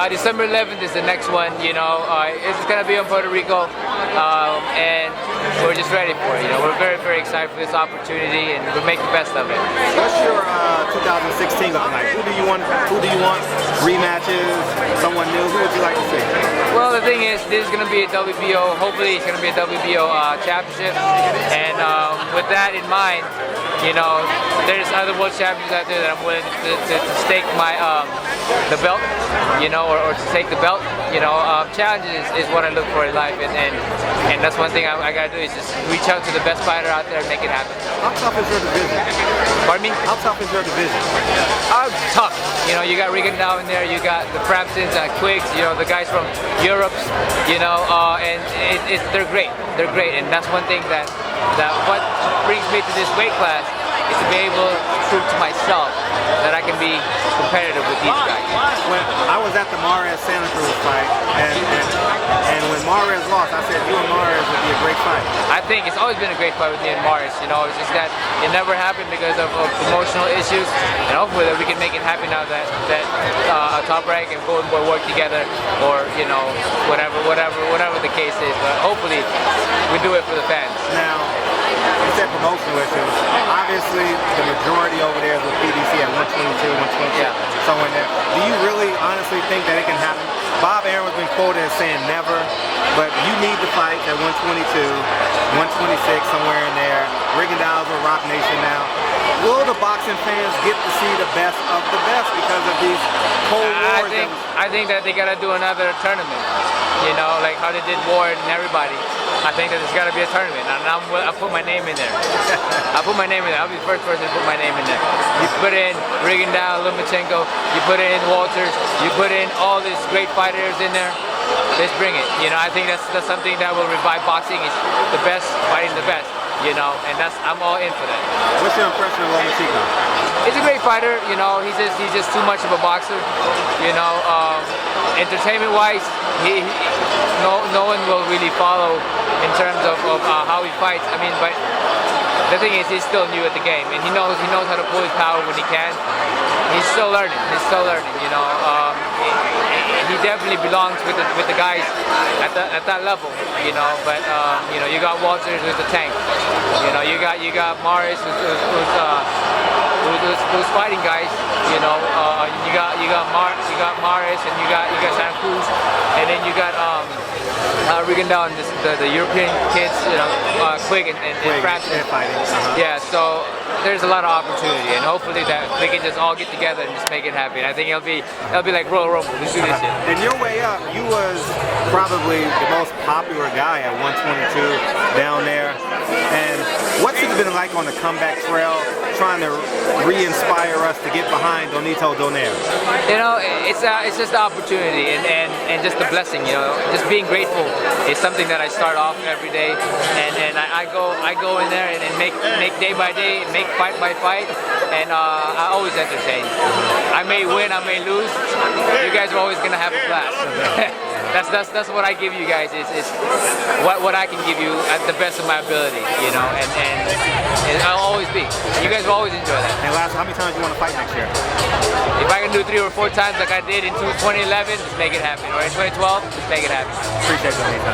December 11th is the next one. It's gonna be in Puerto Rico, and we're just ready for it. We're very, very excited for this opportunity, and we'll make the best of it. What's your 2016 looking like? Who do you want? Rematches? Someone new? Who would you like to see? Well, the thing is, this is going to be a WBO. Hopefully, it's going to be a WBO championship. And with that in mind, there's other world champions out there that I'm willing to stake the belt, or to take the belt. Challenges is what I look for in life, and that's one thing I got to do is just reach out to the best fighter out there and make it happen. How tough is your division? Pardon me? How tough is your division? Tough. You got Rigondeaux in there, you got the Framptons, Quiggs, the guys from Europe, and they're great. They're great, and that's one thing that what brings me to this weight class is to be able to prove to myself that I can be competitive with these guys. When I was at the Mares-Santa Cruz fight, and when Mares lost, I said you and Mares would be a great fight. I think it's always been a great fight with me and Mares. It's just that it never happened because of promotional issues, and hopefully that we can make it happen now that Top Rank and Golden Boy work together, or whatever the case is. But hopefully we do it for the fans. Now, you said promotional issues. Obviously, the majority over there is with PBC at 122, 126, somewhere in there. Do you really honestly think that it can happen? Bob Arum has been quoted as saying never, but you need to fight at 122, 126, somewhere in there. Rigondeaux's with Rock Nation now. Will the boxing fans get to see the best of the best because of these cold wars? I think that they gotta do another tournament. Like how they did Ward and everybody. I think that there's got to be a tournament, and I'll put my name in there. I'll put my name in there. I'll be the first person to put my name in there. You put in Rigondeaux, Lomachenko, you put in Walters, you put in all these great fighters in there. Let's bring it. I think that's something that will revive boxing. Is the best fighting the best. And I'm all in for that. What's your impression of Lomachenko? He's a great fighter. He's just too much of a boxer. Entertainment-wise, no one will really follow in terms of how he fights. But the thing is, he's still new at the game, and he knows how to pull his power when he can. He's still learning. He definitely belongs with the guys at that level. But you got Walters who's a tank. You got Mares who's fighting guys. You got Mares, and you got Santa Cruz, and then you got Rigondeaux and the European kids, Quigg and Frampton. Yeah, so there's a lot of opportunity, and hopefully that we can just all get together and just make it happen. I think it'll be like Royal Rumble. Let's do this shit. And your way up, you was probably the most popular guy at 122 down there. And what's it been like on the comeback trail, trying to re-inspire us to get behind Nonito Donaire? It's just the opportunity and just the blessing. Just being grateful is something that I start off every day, and I go in there and make day by day, make fight by fight, and I always entertain. I may win, I may lose. You guys are always gonna have a blast. That's what I give you guys is what I can give you at the best of my ability, and I'll always be. You guys will always enjoy that. And last, how many times do you want to fight next year? If I can do 3 or 4 times like I did in 2011, let's make it happen. Or in 2012, let's make it happen. Appreciate it, Nonito.